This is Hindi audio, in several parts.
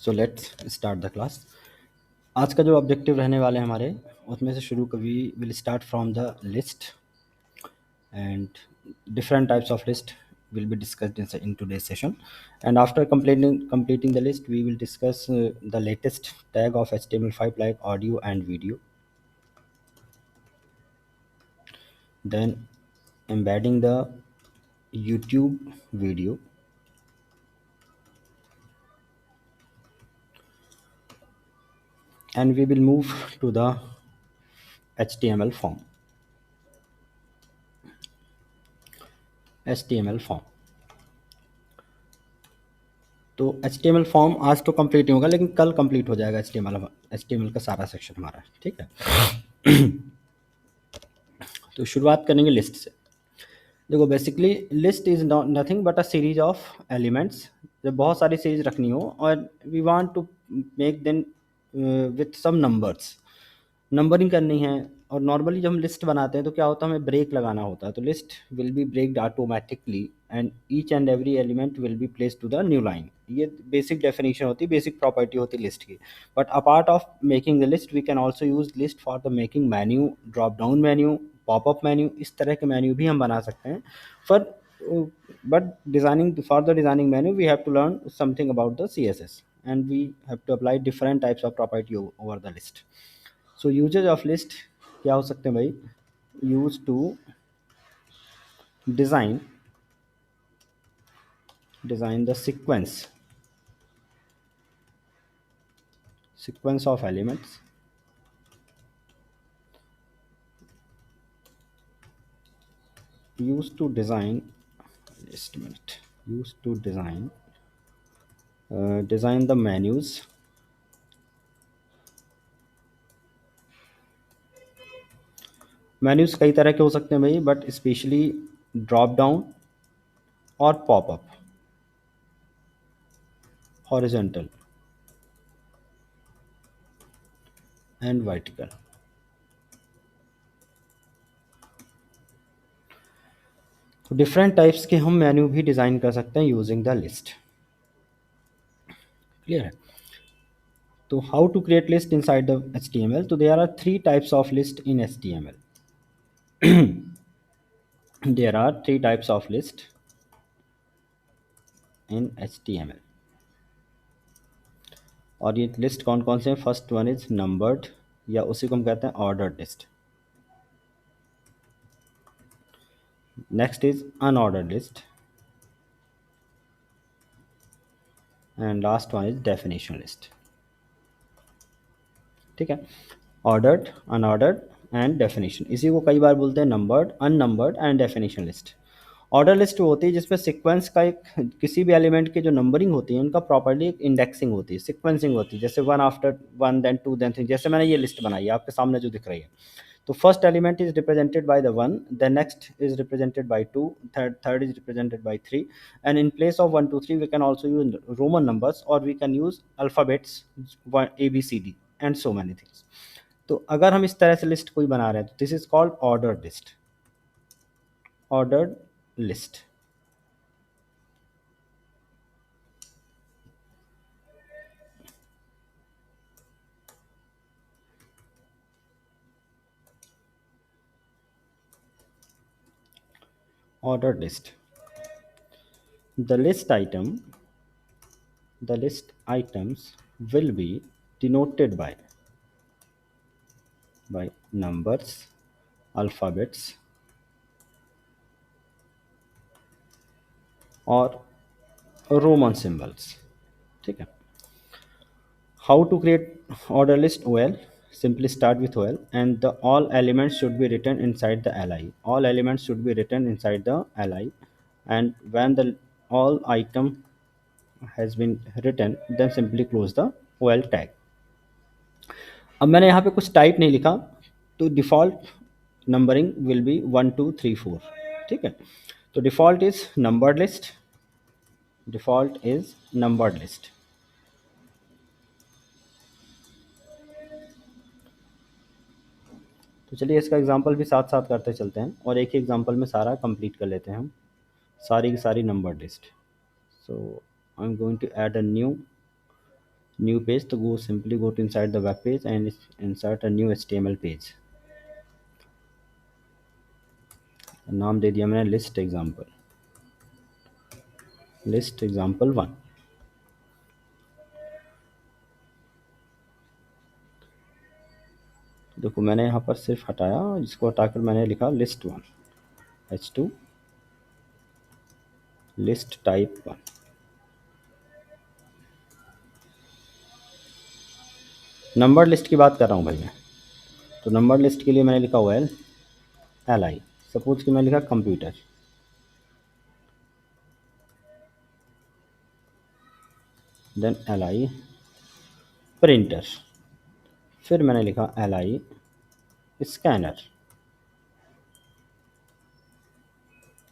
So let's start the class. आज का जो ऑब्जेक्टिव रहने वाले हैं हमारे, उसमें से शुरू कभी will start from the list and different types of list will be discussed in today's session. And after completing the list, we will discuss the latest tag of HTML5 like audio and video, then embedding the YouTube video, and we will move to the HTML form. HTML form, तो HTML फॉर्म आज तो कंप्लीट नहीं होगा, लेकिन कल कंप्लीट हो जाएगा HTML का सारा सेक्शन हमारा। ठीक है। तो शुरुआत करेंगे लिस्ट से। देखो, basically list is nothing but a series of elements. जब बहुत सारी सीरीज रखनी हो और we want to make then with some numbers, numbering करनी है। और नॉर्मली जब हम लिस्ट बनाते हैं तो क्या होता है, हमें ब्रेक लगाना होता है। तो list will be breaked automatically and each and every element will be placed to the new line. ये बेसिक डेफिनेशन होती है, बेसिक प्रॉपर्टी होती है लिस्ट की। But apart of making the list, we can also use list for the making menu, drop down menu, popup menu. इस तरह के मेन्यू भी हम बना सकते हैं। For but designing, for the designing menu we have to learn something about the CSS and we have to apply different types of property over the list. So usage of list क्या हो सकते हैं भाई? Use to design the sequence of elements, used to design just a minute used to design the menus, menus कई तरह के हो सकते हैं भाई, बट स्पेशली ड्रॉप डाउन और पॉपअप, हॉरिजॉन्टल एंड वर्टिकल। तो डिफरेंट टाइप्स के हम मेन्यू भी डिज़ाइन कर सकते हैं यूजिंग द लिस्ट। क्लियर है? तो how to create list inside the HTML? तो there are 3 types of list in HTML. There are 3 types of list in HTML. और ये लिस्ट कौन कौन से हैं? फर्स्ट वन इज नंबर्ड, या उसी को हम कहते हैं ordered list. Next is unordered list, and last one is definition list. ठीक है, ऑर्डर्ड, अनऑर्डर्ड एंड डेफिनेशन। इसी को कई बार बोलते हैं numbered, unnumbered and definition list. Order list वो होती है जिसमें सीक्वेंस का एक, किसी भी एलिमेंट की जो नंबरिंग होती है उनका प्रॉपर्ली एक इंडेक्सिंग होती है, सीक्वेंसिंग होती है। जैसे one after one, then two, then three. जैसे मैंने ये लिस्ट बनाई है आपके सामने जो दिख रही है, तो first element is represented by the one, then next is represented by two, third is represented by three, and in place of one two three we can also use Roman numbers, और we can use alphabets ABCD and so many things. तो अगर हम इस तरह से लिस्ट कोई बना रहे हैं तो this is called ordered list. Ordered list. Ordered list. The list items will be denoted by numbers, alphabets, or Roman symbols. ठीक है? How to create order list? OL. Simply start with OL, and the all elements should be written inside the li. All elements should be written inside the li, and when the all item has been written, then simply close the OL tag. अब मैंने यहाँ पे कुछ टाइप नहीं लिखा, तो डिफ़ॉल्ट नंबरिंग विल बी 1 2 3 4। ठीक है, तो default is numbered list, default is numbered list. तो चलिए इसका एग्जांपल भी साथ साथ करते चलते हैं, और एक ही एग्जांपल में सारा कंप्लीट कर लेते हैं हम, सारी की सारी numbered list. So I am going to add a new new page, तो go simply go to inside the web page and insert a new HTML page. नाम दे दिया मैंने लिस्ट एग्जाम्पल, लिस्ट एग्जाम्पल 1। देखो मैंने यहाँ पर सिर्फ हटाया, इसको हटाकर मैंने लिखा list 1, H2 list type 1। Number list की बात कर रहा हूँ भाई मैं, तो नंबर लिस्ट के लिए मैंने लिखा हुआ है LI। सपोज कि मैं लिखा कंप्यूटर, देन LI प्रिंटर, फिर मैंने लिखा LI स्कैनर,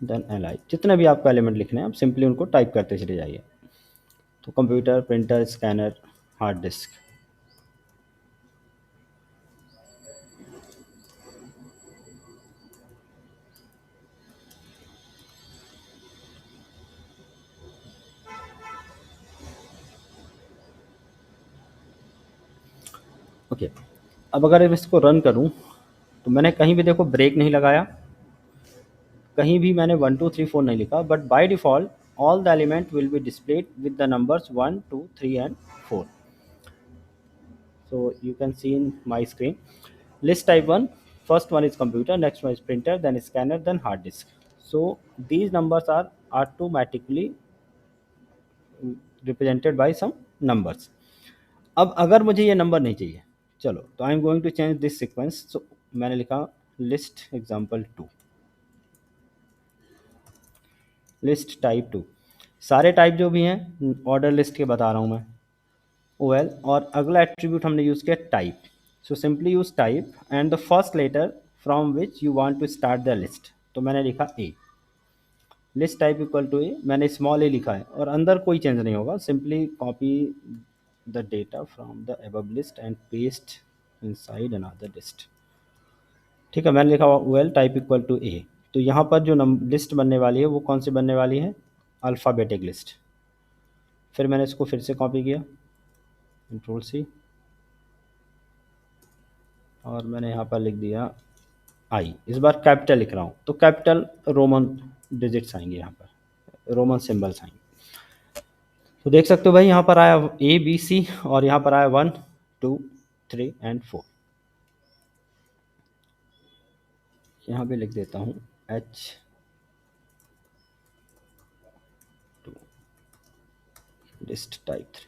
देन LI। जितने भी आपको एलिमेंट लिखने हैं आप सिंपली उनको टाइप करते चले जाइए। तो computer, printer, scanner, hard disk. Okay, अब अगर मैं इसको रन करूं तो मैंने कहीं भी देखो ब्रेक नहीं लगाया, कहीं भी मैंने 1 2 3 4 नहीं लिखा, but by default all the element will be displayed with the numbers 1 2 3 and 4। So you can see in my screen, list type 1, first one is computer, next one is printer, then scanner, then hard disk. So these numbers are automatically represented by some numbers. अब अगर मुझे ये नंबर नहीं चाहिए, चलो तो I am going to change this sequence. So मैंने लिखा लिस्ट एग्जाम्पल 2, लिस्ट टाइप 2। सारे टाइप जो भी हैं ऑर्डर लिस्ट के बता रहा हूँ मैं। OL और अगला एट्रीब्यूट हमने यूज़ किया type. So simply use type and the first letter from which you want to start the list. तो मैंने लिखा a, list type equal to a, मैंने स्मॉल ए लिखा है और अंदर कोई चेंज नहीं होगा। Simply copy the data from the above list and paste inside another list. ठीक है, मैंने लिखा OL टाइप इक्वल टू ए। तो यहाँ पर जो लिस्ट बनने वाली है वो कौन सी बनने वाली है? Alphabetic list. फिर मैंने इसको फिर से कॉपी किया, कंट्रोल C, और मैंने यहाँ पर लिख दिया आई। इस बार कैपिटल लिख रहा हूँ तो कैपिटल रोमन डिजिट्स आएंगे, यहाँ पर रोमन सिंबल्स आएंगे। तो देख सकते हो भाई यहाँ पर आया ABC और यहाँ पर आया 1 2 3 एंड 4। यहाँ पे लिख देता हूँ H2 लिस्ट टाइप 3।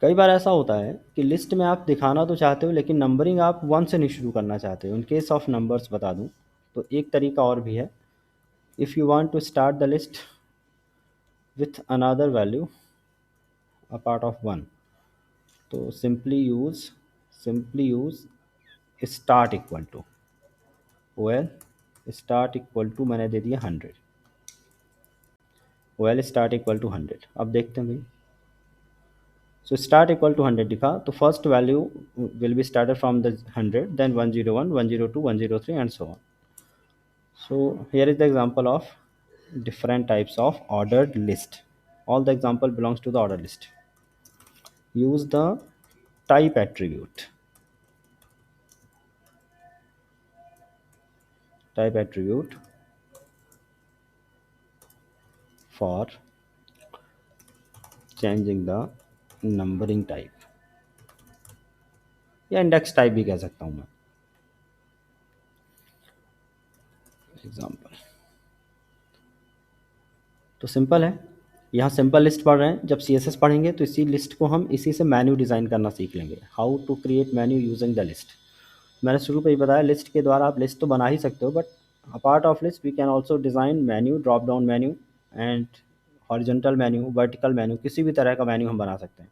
कई बार ऐसा होता है कि लिस्ट में आप दिखाना तो चाहते हो लेकिन नंबरिंग आप 1 से नहीं शुरू करना चाहते हो। इन केस ऑफ नंबर्स बता दूँ तो एक तरीका और भी है। If you want to start the list with another value a part of 1, तो simply use start equal to OL start equal to मैंने दे दिया 100, OL start equal to 100। अब देखते हैं भाई, so start equal to 100 लिखा तो first value will be started from the 100, then 101 102 103 and so on। So here is the example of different types of ordered list। All the example belongs to the order list। Use the type attribute, for changing the numbering type, या इंडेक्स टाइप भी कह सकता हूँ मैं। एग्जाम्पल तो सिंपल है, यहाँ सिंपल लिस्ट पढ़ रहे हैं। जब CSS पढ़ेंगे तो इसी लिस्ट को हम इसी से मेन्यू डिज़ाइन करना सीख लेंगे। How to create menu using the list. मैंने शुरू पे ही बताया लिस्ट के द्वारा आप लिस्ट तो बना ही सकते हो, but apart of list we can also design menu, drop down menu and horizontal menu, vertical menu, किसी भी तरह का मेन्यू हम बना सकते हैं।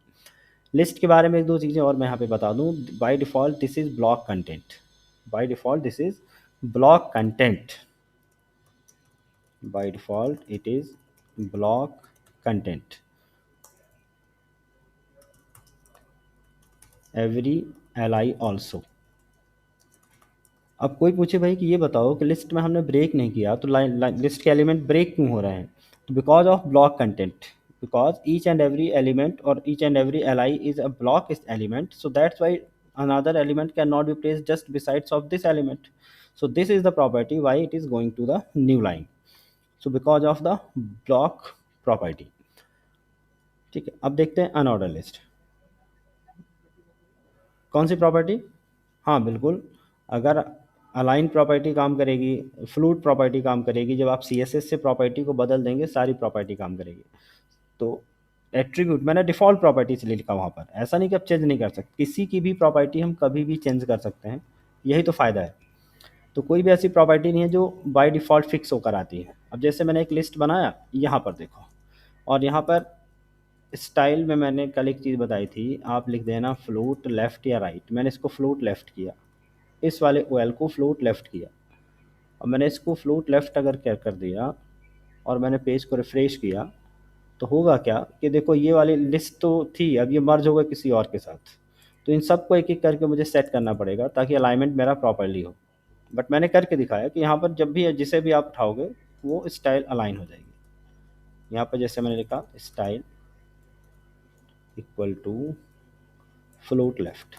लिस्ट के बारे में एक दो चीज़ें और मैं यहाँ पे बता दूँ। By default this is block content, by default this is block content, by default it is block content। every li also। अब कोई पूछे भाई कि ये बताओ कि लिस्ट में हमने ब्रेक नहीं किया तो लिस्ट के एलिमेंट ब्रेक क्यों हो रहे हैं? तो because of block content. because each and every element or each and every li is a block is element, so that's why another element cannot be placed just besides of this element. So this is the property why it is going to the new line, so because of the block property. ठीक है, अब देखते हैं अनऑर्डर लिस्ट। कौन सी प्रॉपर्टी? हाँ बिल्कुल, अगर अलाइन प्रॉपर्टी काम करेगी, फ्लूट प्रॉपर्टी काम करेगी, जब आप सी एस एस से प्रॉपर्टी को बदल देंगे सारी प्रॉपर्टी काम करेगी। तो एट्रीब्यूट मैंने डिफ़ॉल्ट प्रॉपर्टी से लिखा वहाँ पर, ऐसा नहीं कि आप चेंज नहीं कर सकते, किसी की भी प्रॉपर्टी हम कभी भी चेंज कर सकते हैं, यही तो फ़ायदा है। तो कोई भी ऐसी प्रॉपर्टी नहीं है जो बाय डिफ़ॉल्ट फिक्स होकर आती है। अब जैसे मैंने एक लिस्ट बनाया, यहाँ पर देखो, और यहाँ पर स्टाइल में मैंने कल एक चीज़ बताई थी, आप लिख देना फ्लोट लेफ़्ट या राइट। मैंने इसको फ्लोट लेफ़्ट किया, इस वाले ओ एल को फ्लोट लेफ़्ट किया। अब मैंने इसको फ्लोट लेफ़्ट अगर क्या कर दिया और मैंने पेज को रिफ़्रेश किया, तो होगा क्या कि देखो ये वाली लिस्ट तो थी, अब ये मर्ज होगा किसी और के साथ, तो इन सबको एक एक करके मुझे सेट करना पड़ेगा ताकि अलाइनमेंट मेरा प्रॉपर्ली हो। बट मैंने करके दिखाया कि यहाँ पर जब भी जिसे भी आप उठाओगे वो स्टाइल अलाइन हो जाएगी। यहाँ पर जैसे मैंने लिखा style equal to float left,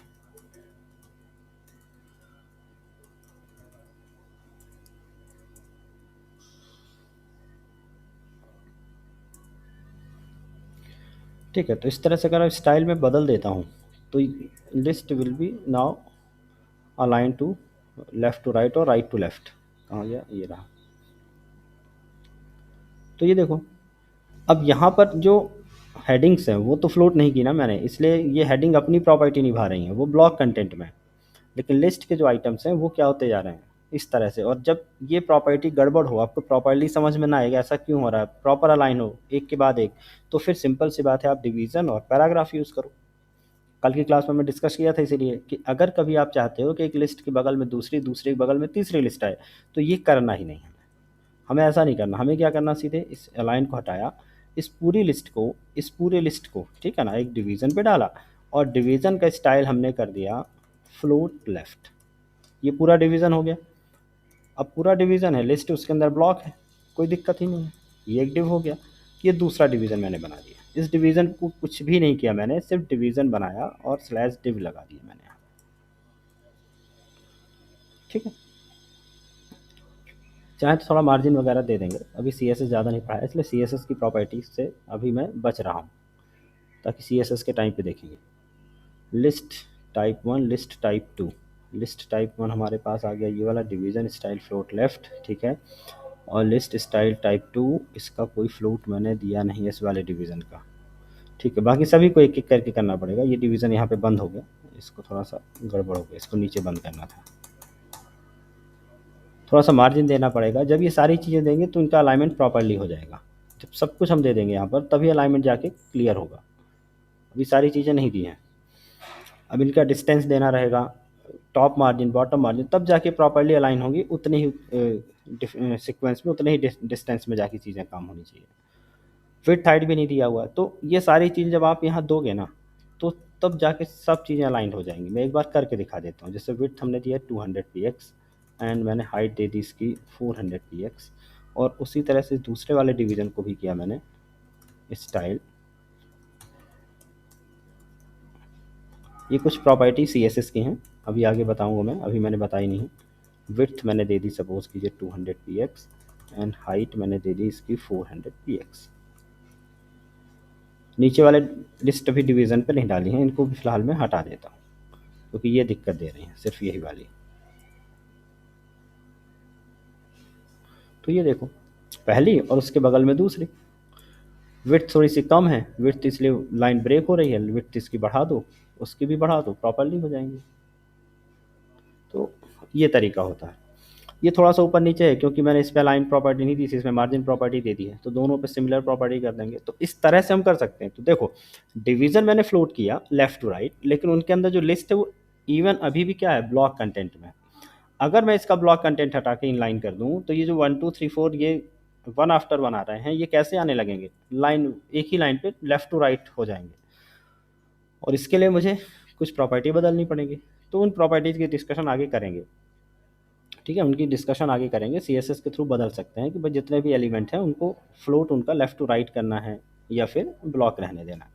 ठीक है। तो इस तरह से अगर स्टाइल में बदल देता हूँ तो list will be now align to left to right और राइट टू लेफ़्ट। कहाँ गया, ये रहा। तो ये देखो, अब यहाँ पर जो हेडिंग्स हैं वो तो फ्लोट नहीं की ना मैंने, इसलिए ये हेडिंग अपनी प्रॉपर्टी निभा रही हैं, वो ब्लॉक कंटेंट में। लेकिन लिस्ट के जो आइटम्स हैं वो क्या होते जा रहे हैं इस तरह से। और जब ये प्रॉपर्टी गड़बड़ हो, आपको प्रॉपर्ली समझ में ना आएगा ऐसा क्यों हो रहा है, प्रॉपर अलाइन हो एक के बाद एक, तो फिर सिंपल सी बात है, आप डिवीज़न और पैराग्राफ यूज़ करो। कल की क्लास में मैं डिस्कस किया था इसीलिए कि अगर कभी आप चाहते हो कि एक लिस्ट के बगल में दूसरी, दूसरे के बगल में तीसरी लिस्ट आए, तो ये करना ही नहीं है, हमें ऐसा नहीं करना। हमें क्या करना, सीधे इस अलाइन को हटाया, इस पूरी लिस्ट को, इस पूरे लिस्ट को, ठीक है ना, एक डिवीज़न पे डाला और डिवीज़न का स्टाइल हमने कर दिया फ्लोट लेफ्ट। ये पूरा डिवीज़न हो गया। अब पूरा डिवीज़न है, लिस्ट उसके अंदर ब्लॉक है, कोई दिक्कत ही नहीं है, ये एक डिव हो गया। ये दूसरा डिवीज़न मैंने बना दिया, इस डिवीज़न को कुछ भी नहीं किया मैंने, सिर्फ डिवीज़न बनाया और स्लैश डिव लगा दिया मैंने यहाँ, ठीक है। चाहे तो थोड़ा मार्जिन वगैरह दे देंगे, अभी सी एस एस ज़्यादा नहीं पढ़ा है इसलिए सी एस एस की प्रॉपर्टीज से अभी मैं बच रहा हूँ, ताकि सी एस एस के टाइम पे देखेंगे। List type 1, list type 2। List type 1 हमारे पास आ गया ये वाला डिवीज़न स्टाइल फ्लोट लेफ़्ट, ठीक है। और लिस्ट स्टाइल टाइप 2, इसका कोई फ्लोट मैंने दिया नहीं है इस वाले डिवीज़न का, ठीक है। बाकी सभी को एक एक करके करना पड़ेगा। ये डिवीज़न यहाँ पे बंद हो गया, इसको थोड़ा सा गड़बड़ हो गया, इसको नीचे बंद करना था, थोड़ा सा मार्जिन देना पड़ेगा। जब ये सारी चीज़ें देंगे तो इनका अलाइनमेंट प्रॉपर्ली हो जाएगा। जब सब कुछ हम दे देंगे यहाँ पर तभी अलाइनमेंट जाके क्लियर होगा। अभी सारी चीज़ें नहीं दी हैं, अब इनका डिस्टेंस देना रहेगा, टॉप मार्जिन, बॉटम मार्जिन, तब जाके प्रॉपर्ली अलाइन होंगी। उतने ही सीक्वेंस में, उतने ही डिस्टेंस में जाके चीज़ें काम होनी चाहिए। विड्थ हाइट भी नहीं दिया हुआ है, तो ये सारी चीज़ जब आप यहाँ दोगे ना तो तब जाके सब चीज़ें अलाइन हो जाएंगी। मैं एक बार करके दिखा देता हूँ। जैसे विड्थ हमने दिया 200 px एंड मैंने हाइट दे दी इसकी 400 px, और उसी तरह से दूसरे वाले डिवीज़न को भी किया मैंने स्टाइल। ये कुछ प्रॉपर्टी सी एस एस की हैं, अभी आगे बताऊँगा मैं, अभी मैंने बताई नहीं। विड्थ मैंने दे दी सपोज़ कीजिए 200 px एंड हाइट मैंने दे दी इसकी 400 px। नीचे वाले लिस्ट अभी डिवीज़न पे नहीं डाली हैं, इनको भी फ़िलहाल मैं हटा देता हूँ क्योंकि ये दिक्कत दे रही हैं, सिर्फ यही वाली। तो ये देखो, पहली और उसके बगल में दूसरी। विड्थ थोड़ी सी कम है, विड्थ इसलिए लाइन ब्रेक हो रही है, विड्थ इसकी बढ़ा दो, उसकी भी बढ़ा दो, प्रॉपर्ली हो जाएंगी। तो ये तरीका होता है। ये थोड़ा सा ऊपर नीचे है क्योंकि मैंने इस पर लाइन प्रॉपर्टी नहीं दी थी, इसमें मार्जिन प्रॉपर्टी दे दी है, तो दोनों पे सिमिलर प्रॉपर्टी कर देंगे। तो इस तरह से हम कर सकते हैं। तो देखो, डिवीज़न मैंने फ्लोट किया लेफ़्ट टू राइट, लेकिन उनके अंदर जो लिस्ट है वो इवन अभी भी क्या है, ब्लॉक कंटेंट में। अगर मैं इसका ब्लॉक कंटेंट हटा के इनलाइन कर दूँ तो ये जो 1 2 3 4 ये वन आफ्टर वन आ रहे हैं, ये कैसे आने लगेंगे, लाइन एक ही लाइन पे लेफ़्ट टू राइट हो जाएंगे। और इसके लिए मुझे कुछ प्रॉपर्टी बदलनी पड़ेगी, तो उन प्रॉपर्टीज़ की डिस्कशन आगे करेंगे, ठीक है। उनकी डिस्कशन आगे करेंगे, सी एस एस के थ्रू बदल सकते हैं कि भाई जितने भी एलिमेंट हैं उनको फ्लोट उनका लेफ़्ट टू राइट करना है, या फिर ब्लॉक रहने देना है।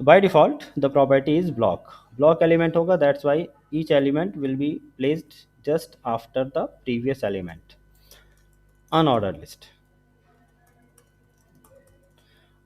तो by default the property is block, block element होगा, that's why each element will be placed just after the previous element. Unorder list,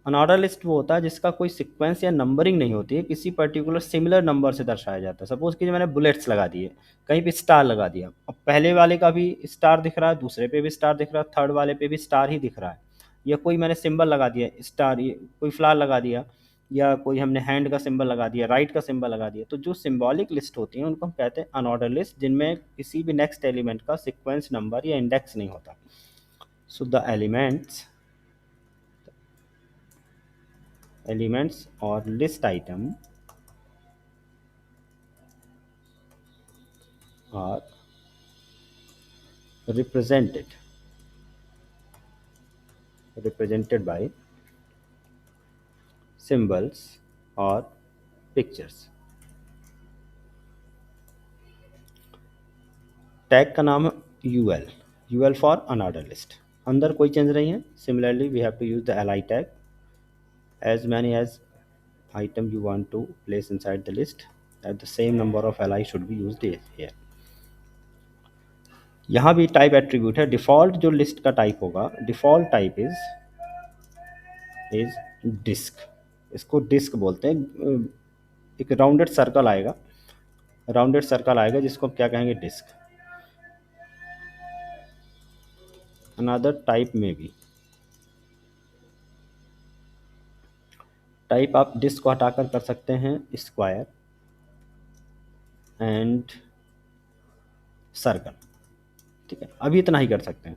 unorder list वो होता है जिसका कोई सीक्वेंस या नंबरिंग नहीं होती है, किसी पर्टिकुलर सिमिलर नंबर से दर्शाया जाता है। सपोज कि मैंने बुलेट्स लगा दिए, कहीं पे स्टार लगा दिया, अब पहले वाले का भी स्टार दिख रहा है, दूसरे पे भी स्टार दिख रहा है, थर्ड वाले पे भी स्टार ही दिख रहा है। या कोई मैंने सिंबल लगा दिया स्टार, ये कोई फ्लावर लगा दिया, या कोई हमने हैंड का सिंबल लगा दिया, राइट का सिंबल लगा दिया। तो जो सिंबॉलिक लिस्ट होती हैं उनको हम कहते हैं अनऑर्डर लिस्ट, जिनमें किसी भी नेक्स्ट एलिमेंट का सीक्वेंस नंबर या इंडेक्स नहीं होता। सो द एलिमेंट्स और list item are represented by symbols और पिक्चर्स। टैग का नाम है UL, UL for unorder list. अंदर कोई चेंज नहीं है। Similarly we have to use the L I tag, as many as item you want to place inside the list, at the same number of li should be used here। यहाँ भी टाइप एट्रीब्यूट है। डिफ़ॉल्ट जो लिस्ट का टाइप होगा, डिफ़ॉल्ट टाइप इज डिस्क। इसको डिस्क बोलते हैं। एक राउंडेड सर्कल आएगा, राउंडेड सर्कल आएगा जिसको हम क्या कहेंगे, डिस्क। अनदर टाइप में भी टाइप आप डिस्क को हटाकर कर सकते हैं स्क्वायर एंड सर्कल, ठीक है। अभी इतना ही कर सकते हैं।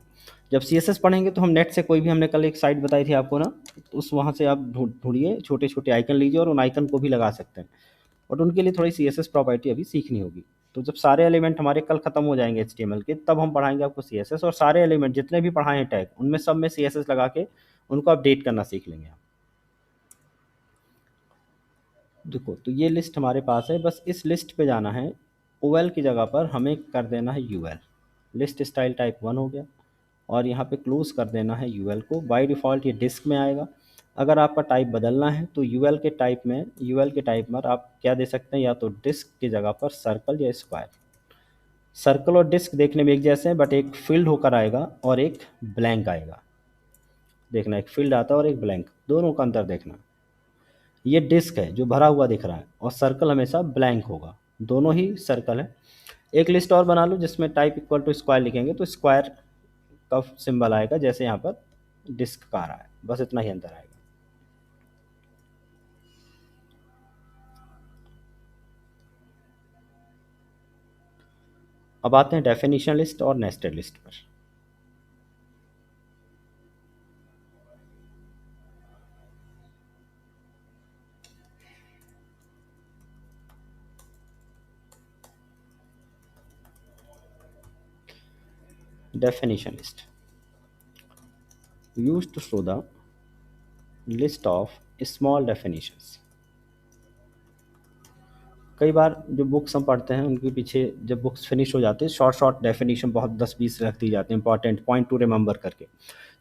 जब CSS पढ़ेंगे तो हम नेट से कोई भी, हमने कल एक साइट बताई थी आपको ना, तो उस वहाँ से आप ढूंढिए, छोटे छोटे आइकन लीजिए और उन आइकन को भी लगा सकते हैं। बट उनके लिए थोड़ी CSS प्रॉपर्टी अभी सीखनी होगी। तो जब सारे एलिमेंट हमारे कल खत्म हो जाएंगे HTML के, तब हम पढ़ाएंगे आपको CSS, और सारे एलिमेंट जितने भी पढ़ाए हैं टैग, उनमें सब में CSS लगा के उनको अपडेट करना सीख लेंगे हम। देखो, तो ये लिस्ट हमारे पास है, बस इस लिस्ट पे जाना है। OL की जगह पर हमें कर देना है UL। लिस्ट स्टाइल टाइप 1 हो गया, और यहाँ पे क्लोज कर देना है UL को। बाय डिफ़ॉल्ट ये डिस्क में आएगा। अगर आपका टाइप बदलना है तो UL के टाइप में आप क्या दे सकते हैं, या तो डिस्क की जगह पर सर्कल या स्क्वायर। सर्कल और डिस्क देखने में एक जैसे हैं, बट एक फील्ड होकर आएगा और एक ब्लैंक आएगा। देखना, एक फील्ड आता है और एक ब्लैंक, दोनों का अंतर देखना। ये डिस्क है जो भरा हुआ दिख रहा है, और सर्कल हमेशा ब्लैंक होगा। दोनों ही सर्कल है। एक लिस्ट और बना लो जिसमें टाइप इक्वल टू स्क्वायर लिखेंगे, तो स्क्वायर का सिंबल आएगा जैसे यहाँ पर डिस्क का आ रहा है। बस इतना ही अंतर आएगा। अब आते हैं डेफिनेशन लिस्ट और नेस्टेड लिस्ट पर। Definition list used to show the list of small definitions। कई बार जो बुक्स हम पढ़ते हैं उनके पीछे जब बुक्स फिनिश हो जाते हैं, शॉर्ट शॉर्ट डेफिनेशन बहुत 10-20 रख दी जाती है, इंपॉर्टेंट पॉइंट टू रिमेंबर करके।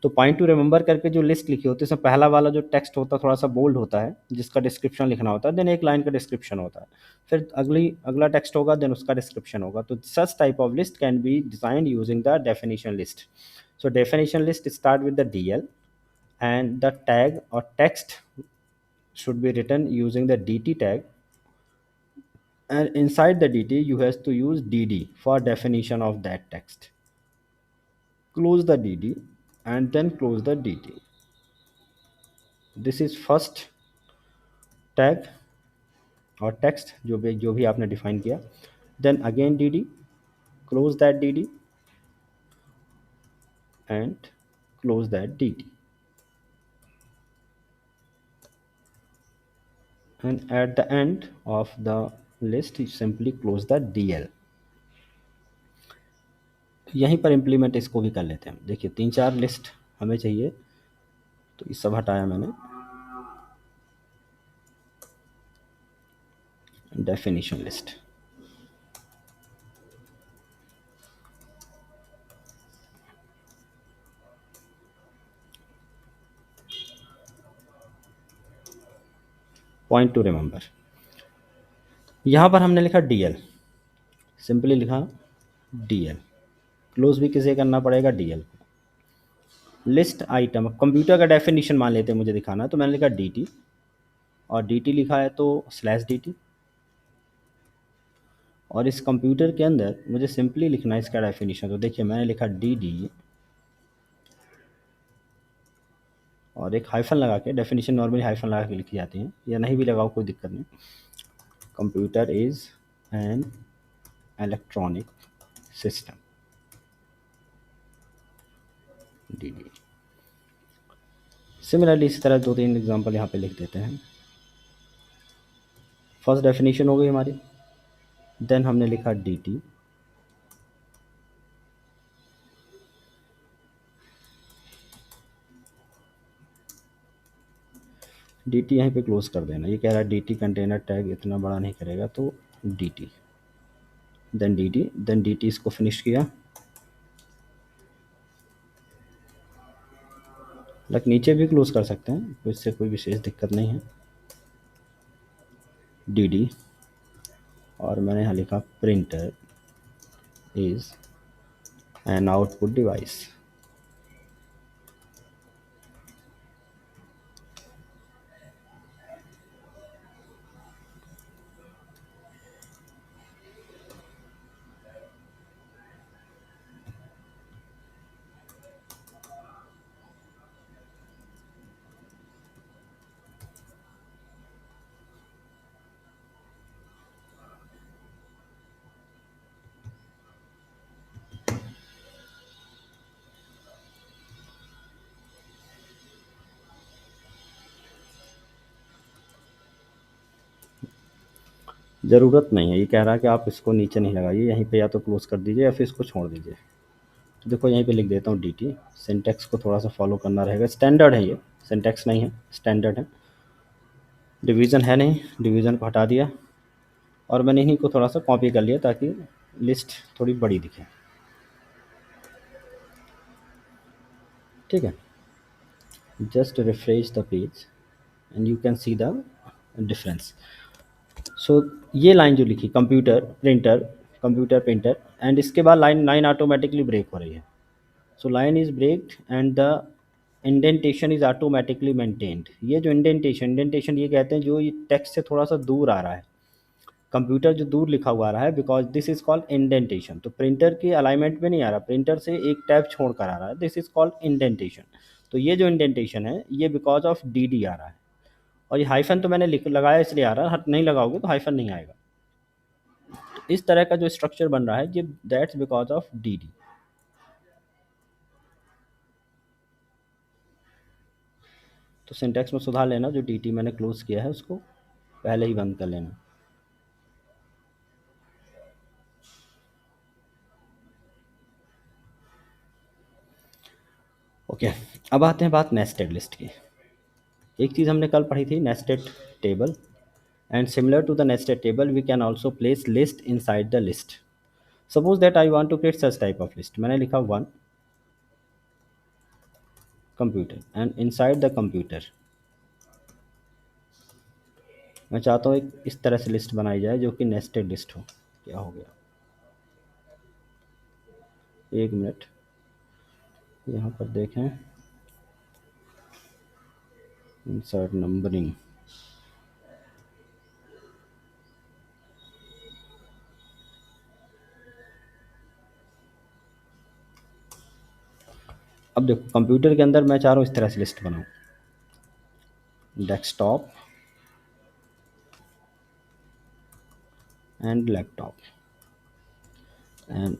तो पॉइंट टू रिमेंबर करके जो लिस्ट लिखी होती है, उसमें पहला वाला जो टेक्स्ट होता है थोड़ा सा बोल्ड होता है, जिसका डिस्क्रिप्शन लिखना होता है, देन एक लाइन का डिस्क्रिप्शन होता है, फिर अगला टेक्स्ट होगा, देन उसका डिस्क्रिप्शन होगा। तो सच type of list can be designed using the definition list. So definition list start with the DL, and the tag or text should be written using the DT tag, and inside the DT you have to use DD for definition of that text. Close the DD and then close the DT. This is first tag और text जो भी आपने define किया, then again DD, close that DD and close that DT, and at the end of the list you simply close the DL। यहीं पर इम्प्लीमेंट इसको भी कर लेते हैं। देखिए 3-4 लिस्ट हमें चाहिए, तो ये सब हटाया मैंने। Definition list, point two remember. यहाँ पर हमने लिखा DL, सिंपली लिखा DL, क्लोज भी किसे करना पड़ेगा, DL को। लिस्ट आइटम, कंप्यूटर का डेफिनेशन मान लेते हैं मुझे दिखाना, तो मैंने लिखा DT, और DT लिखा है तो /DT, और इस कंप्यूटर के अंदर मुझे सिंपली लिखना है इसका डेफिनेशन। तो देखिए मैंने लिखा DD और एक हाइफन लगा के, डेफिनेशन नॉर्मली हाइफन लगा के लिखी जाती है, या नहीं भी लगाओ कोई दिक्कत नहीं। Computer is an electronic system, DD। Similarly इसी तरह 2-3 एग्जांपल यहाँ पे लिख देते हैं। फर्स्ट डेफिनेशन हो गई हमारी, देन हमने लिखा DT, DT यहीं पे क्लोज कर देना। ये कह रहा है DT कंटेनर टैग इतना बड़ा नहीं करेगा, तो DT, देन DT इसको फिनिश किया। लाइक नीचे भी क्लोज कर सकते हैं, तो इससे कोई विशेष दिक्कत नहीं है, DD, और मैंने यहाँ लिखा printer is an output device. ज़रूरत नहीं है, ये कह रहा है कि आप इसको नीचे नहीं लगाइए, यहीं पे या तो क्लोज कर दीजिए या फिर इसको छोड़ दीजिए। तो देखो यहीं पे लिख देता हूँ DT, सिंटैक्स को थोड़ा सा फॉलो करना रहेगा, स्टैंडर्ड है ये, सिंटैक्स नहीं है, स्टैंडर्ड है। डिवीज़न है नहीं, डिवीज़न को हटा दिया, और मैंने इन्हीं को थोड़ा सा कॉपी कर लिया ताकि लिस्ट थोड़ी बड़ी दिखे, ठीक है। Just refresh the page and you can see the difference. So ये लाइन जो लिखी, कंप्यूटर प्रिंटर, एंड इसके बाद लाइन ऑटोमेटिकली ब्रेक हो रही है। So line is breaked and the indentation is automatically maintained. ये जो इंडेंटेशन ये कहते हैं जो ये टेक्स्ट से थोड़ा सा दूर आ रहा है, कंप्यूटर जो दूर लिखा हुआ आ रहा है, because this is called indentation. तो प्रिंटर के अलाइनमेंट में नहीं आ रहा, प्रिंटर से एक टैब छोड़ कर आ रहा है, दिस इज कॉल्ड इंडेंटेशन। तो ये जो इंडेंटेशन है ये बिकॉज ऑफ DD आ रहा है, और ये हाइफन तो मैंने लिख लगाया इसलिए आ रहा है, नहीं लगाओगे तो हाइफन नहीं आएगा। तो इस तरह का जो स्ट्रक्चर बन रहा है ये दैट्स बिकॉज ऑफ DD। तो सिंटैक्स में सुधार लेना, जो DT मैंने क्लोज किया है उसको पहले ही बंद कर लेना। ओके, अब आते हैं बात नेस्टेड लिस्ट की। एक चीज़ हमने कल पढ़ी थी, nested table, and similar to the nested table we can also place list inside the list. Suppose that I want to create such type of list. मैंने लिखा 1 computer and inside the computer मैं चाहता हूँ एक इस तरह से लिस्ट बनाई जाए जो कि नेस्टेड लिस्ट हो। क्या हो गया, एक मिनट, यहाँ पर देखें, इंसर्ट नंबरिंग, अब देखो कंप्यूटर के अंदर मैं चाह रहा हूँ इस तरह से लिस्ट बनाऊँ, डेस्कटॉप एंड लैपटॉप, एंड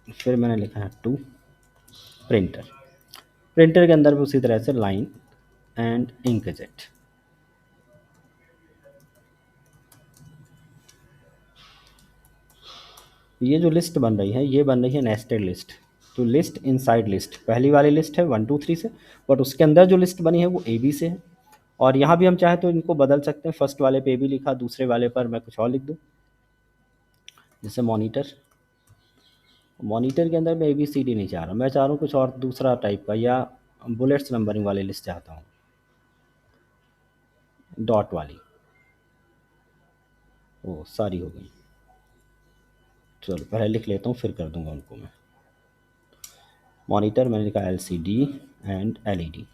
फिर मैंने लिखा है 2 प्रिंटर के अंदर भी उसी तरह से लाइन एंड इंकजेट। ये जो लिस्ट बन रही है ये बन रही है नेस्टेड लिस्ट। तो लिस्ट इनसाइड लिस्ट, पहली वाली लिस्ट है 1 2 3 से, बट उसके अंदर जो लिस्ट बनी है वो AB से है। और यहाँ भी हम चाहे तो इनको बदल सकते हैं, फर्स्ट वाले पे AB लिखा, दूसरे वाले पर मैं कुछ और लिख दूँ, जैसे मॉनिटर के अंदर मैं ABCD नहीं चाह रहा, मैं चाह रहा हूँ कुछ और दूसरा टाइप का, या बुलेट्स नंबरिंग वाली लिस्ट चाहता हूँ, डॉट वाली। ओ सारी हो गई। चलो पहले लिख लेता हूँ फिर कर दूंगा उनको मैं। मॉनिटर मैंने लिखा एलसीडी एंड एलईडी।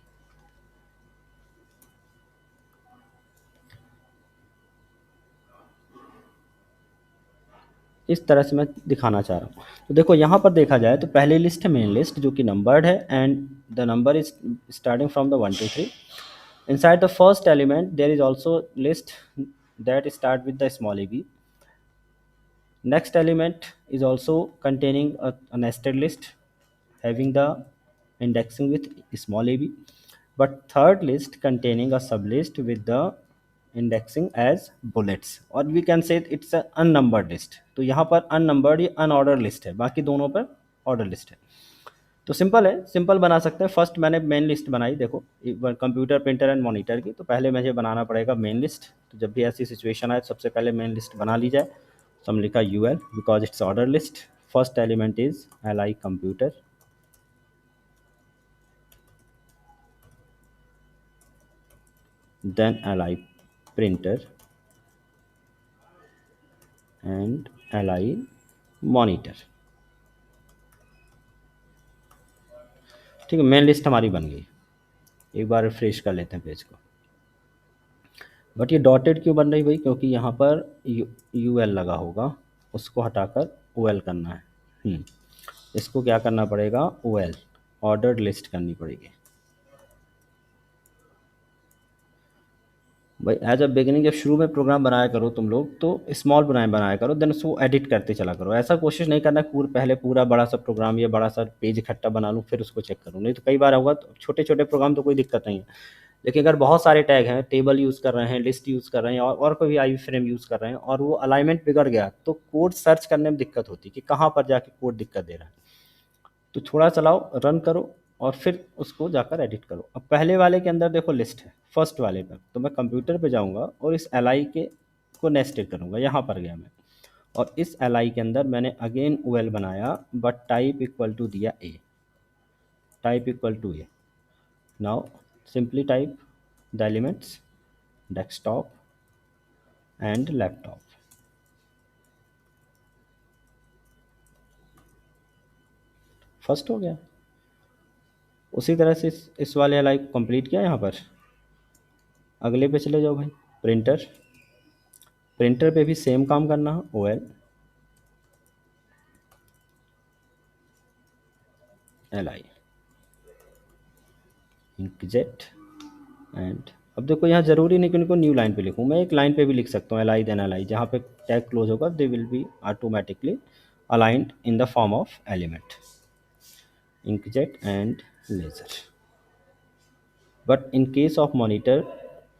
इस तरह से मैं दिखाना चाह रहा हूँ। तो देखो यहाँ पर देखा जाए तो पहली लिस्ट है मेन लिस्ट जो कि नंबर्ड है and the number is starting from the 1 2 3। Inside the first element there is also list that start with the small ab. Next element is also containing a nested list having the indexing with small ab. But third list containing a sublist with the indexing as bullets, or we can say it's a unnumbered list. तो यहाँ पर unnumbered या unordered list है, बाकी दोनों पर order list है। तो सिंपल है, सिंपल बना सकते हैं। फर्स्ट मैंने मेन लिस्ट बनाई, देखो कंप्यूटर प्रिंटर एंड मॉनिटर की। तो पहले मुझे बनाना पड़ेगा मेन लिस्ट। तो जब भी ऐसी सिचुएशन आए सबसे पहले मेन लिस्ट बना ली जाए। तो हम लिखा U L because it's order list. First element is L I computer, then L I printer and L I monitor. ठीक है, मेन लिस्ट हमारी बन गई। एक बार रिफ्रेश कर लेते हैं पेज को। बट ये डॉटेड क्यों बन रही भाई? क्योंकि यहाँ पर यू एल लगा होगा, उसको हटाकर ओ एल करना है। इसको क्या करना पड़ेगा? ओ एल ऑर्डर्ड लिस्ट करनी पड़ेगी भाई। एज अ बिगिनिंग जब शुरू में प्रोग्राम बनाया करो तुम लोग तो स्मॉल बनाया करो, देन उसको एडिट करते चला करो। ऐसा कोशिश नहीं करना पहले पूरा बड़ा सा प्रोग्राम या बड़ा सा पेज इकट्ठा बना लूँ फिर उसको चेक करूँ। नहीं तो कई बार होगा, तो छोटे छोटे प्रोग्राम तो कोई दिक्कत नहीं है, लेकिन अगर बहुत सारे टैग हैं, टेबल यूज़ कर रहे हैं, लिस्ट यूज़ कर रहे हैं और कोई भी आई फ्रेम यूज़ कर रहे हैं और वो अलाइनमेंट बिगड़ गया तो कोड सर्च करने में दिक्कत होती है कि कहाँ पर जाके कोड दिक्कत दे रहा है। तो थोड़ा चलाओ, रन करो और फिर उसको जाकर एडिट करो। अब पहले वाले के अंदर देखो लिस्ट है, फर्स्ट वाले पर तो मैं कंप्यूटर पे जाऊंगा और इस एल आई के को नेस्टेड करूंगा। यहाँ पर गया मैं और इस एल आई के अंदर मैंने अगेन ओ एल बनाया बट टाइप इक्वल टू दिया A, type equal to A. Now simply type the elements desktop and laptop. First हो गया। उसी तरह से इस वाले एल आई को कंप्लीट किया। यहाँ पर अगले पे चले जाओ भाई, प्रिंटर। प्रिंटर पे भी सेम काम करना है, O L L I inkjet and. अब देखो यहाँ ज़रूरी नहीं कि उनको न्यू लाइन पे लिखूँ, मैं एक लाइन पे भी लिख सकता हूँ L I then L I. जहाँ पे टैग क्लोज होगा they will be automatically aligned in the form of element inkjet and laser. But in case of monitor,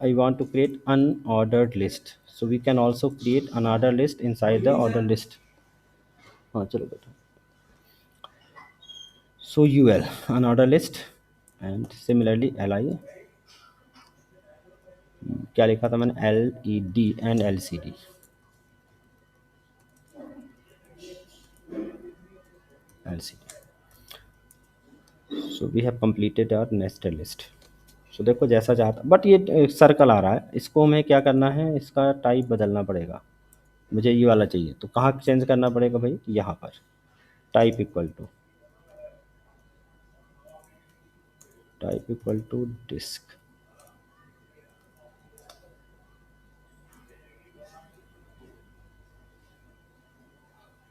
I want to create unordered list. So we can also create another list inside the order list. हाँ चलो बेटा। So UL unordered list and similarly LI, क्या लिखा था मैंने? LED and LCD, LCD. So we have completed our nested list. So देखो जैसा चाहता, बट ये सर्कल आ रहा है, इसको हमें क्या करना है? इसका टाइप बदलना पड़ेगा। मुझे ये वाला चाहिए, तो कहाँ चेंज करना पड़ेगा भाई? यहाँ पर type equal to disc,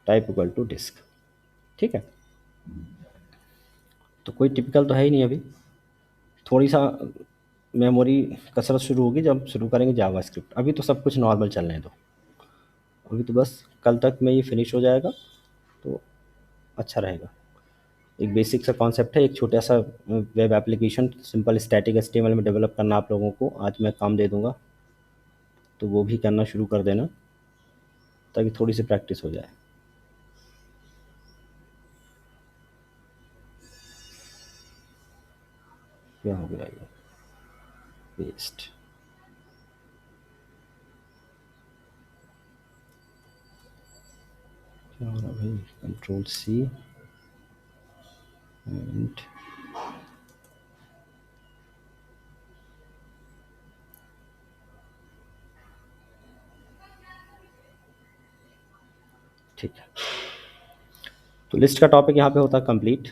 type equal to disc. ठीक है, तो कोई टिपिकल तो है ही नहीं अभी। थोड़ी सा मेमोरी कसरत शुरू होगी जब शुरू करेंगे जावास्क्रिप्ट। अभी तो सब कुछ नॉर्मल चलने दो। अभी तो बस कल तक में ये फिनिश हो जाएगा तो अच्छा रहेगा। एक बेसिक सा कॉन्सेप्ट है, एक छोटा सा web application simple static HTML में डेवलप करना आप लोगों को आज मैं काम दे दूंगा, तो वो भी करना शुरू कर देना ताकि थोड़ी सी प्रैक्टिस हो जाए। क्या हो गया ये? पेस्ट। क्या हो रहा भाई? कंट्रोल सी एंड ठीक है, तो लिस्ट का टॉपिक यहाँ पे होता है complete,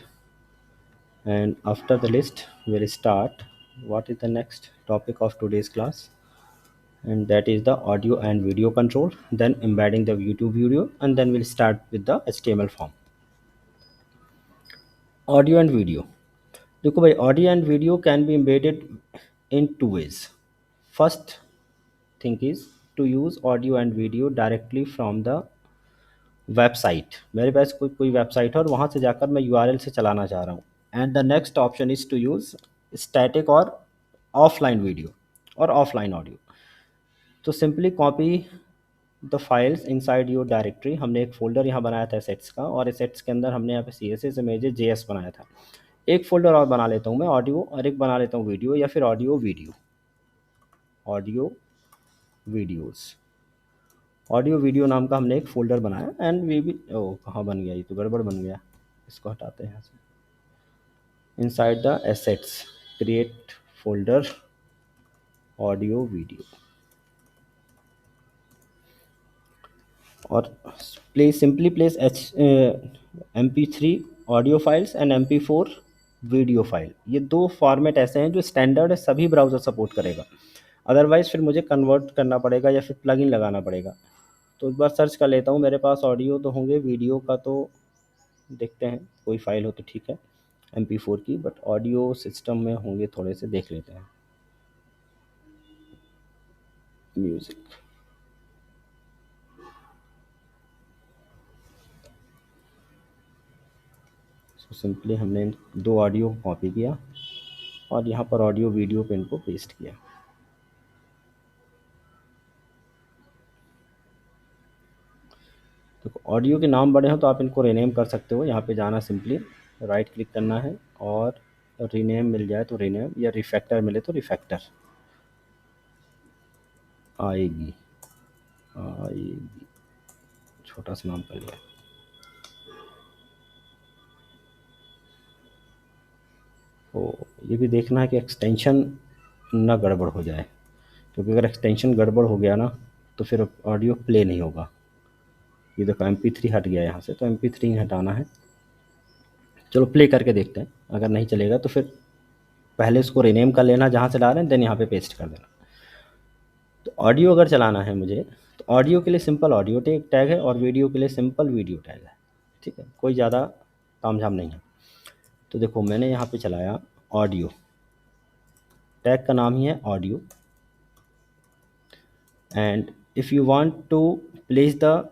and after the list will start what is the next topic of today's class, and that is the audio and video control, then embedding the YouTube video, and then we'll start with the HTML form. Audio and video. देखो भाई, audio and video can be embedded in two ways. First thing is to use audio and video directly from the website, मेरे पास कोई वेबसाइट है और वहाँ से जाकर मैं यूआरएल से चलाना चाह रहा हूँ. And the next option is to use static और ऑफलाइन वीडियो और ऑफलाइन ऑडियो. तो simply copy the files inside your directory. हमने एक फ़ोल्डर यहाँ बनाया था एसेट्स का, और एसेट्स के अंदर हमने यहाँ पे CSS इमेजेस JS बनाया था. एक फ़ोल्डर और बना लेता हूँ मैं ऑडियो, और एक बना लेता हूँ वीडियो, या फिर ऑडियो वीडियो नाम का हमने एक फ़ोल्डर बनाया. एंड वी भी कहाँ बन गया, ये तो गड़बड़ बन गया, इसको हटाते हैं यहाँ से. Inside the assets create folder audio video, और simply place MP3 audio files and MP4 video file. ये दो फॉर्मेट ऐसे हैं जो स्टैंडर्ड है, सभी ब्राउज़र सपोर्ट करेगा. अदरवाइज़ फिर मुझे कन्वर्ट करना पड़ेगा या फिर प्लगइन लगाना पड़ेगा. तो एक बार सर्च कर लेता हूँ, मेरे पास ऑडियो तो होंगे, वीडियो का तो देखते हैं कोई फाइल हो तो ठीक है MP4 की, बट ऑडियो सिस्टम में होंगे थोड़े से, देख लेते हैं. म्यूज़िक, तो सिंपली हमने दो ऑडियो को कॉपी किया और यहाँ पर ऑडियो वीडियो पे इनको पेस्ट किया. तो ऑडियो के नाम बड़े हैं तो आप इनको रीनेम कर सकते हो. यहाँ पे जाना, सिंपली राइट क्लिक करना है, और रीनेम मिल जाए तो रीनेम, या रिफैक्टर मिले तो रिफैक्टर आएगी. छोटा सा नाम कर लिया. तो ये भी देखना है कि एक्सटेंशन ना गड़बड़ हो जाए, क्योंकि अगर एक्सटेंशन गड़बड़ हो गया ना तो फिर ऑडियो प्ले नहीं होगा. ये देखो MP3 हट गया यहाँ से, तो MP3 हटाना है. चलो प्ले करके देखते हैं, अगर नहीं चलेगा तो फिर पहले उसको रीनेम कर लेना जहाँ से डाल रहे हैं, देन यहाँ पे पेस्ट कर देना. तो ऑडियो अगर चलाना है मुझे, तो ऑडियो के लिए सिंपल ऑडियो टैग है, और वीडियो के लिए सिंपल वीडियो टैग है. ठीक है, कोई ज़्यादा तामझाम नहीं है. तो देखो मैंने यहाँ पे चलाया ऑडियो, टैग का नाम ही है audio. And if you want to place the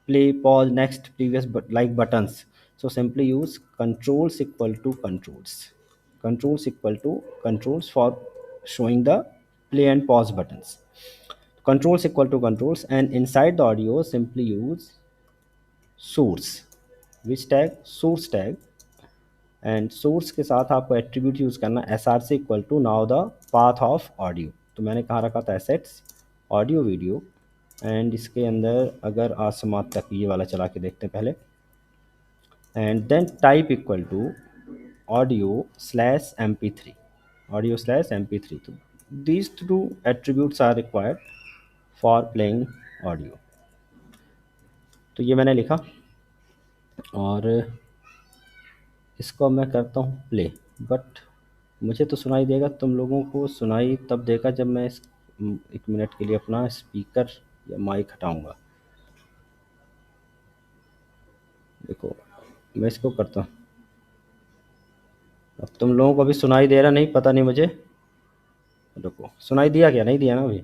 play, pause, next, previous, but like buttons, so simply use controls equal to controls for showing the play and pause buttons. Controls equal to controls, and inside the audio simply use source. which tag? Source tag. And source के साथ आपको एट्रीब्यूट यूज़ करना src equal to now the path of audio. तो मैंने कहाँ रखा था एसेट्स ऑडियो वीडियो, एंड इसके अंदर अगर आज समाप्त तक ये वाला चला के देखते हैं पहले. And then type equal to audio/mp3. तो these two attributes are required for playing audio. तो ये मैंने लिखा, और इसको मैं करता हूँ प्ले. बट मुझे तो सुनाई देगा, तुम लोगों को सुनाई तब देगा जब मैं 1 मिनट के लिए अपना स्पीकर या माइक हटाऊँगा. देखो मैं इसको करता हूँ, अब तुम लोगों को अभी सुनाई दे रहा नहीं, पता नहीं मुझे. रुको, सुनाई दिया क्या, नहीं दिया ना अभी.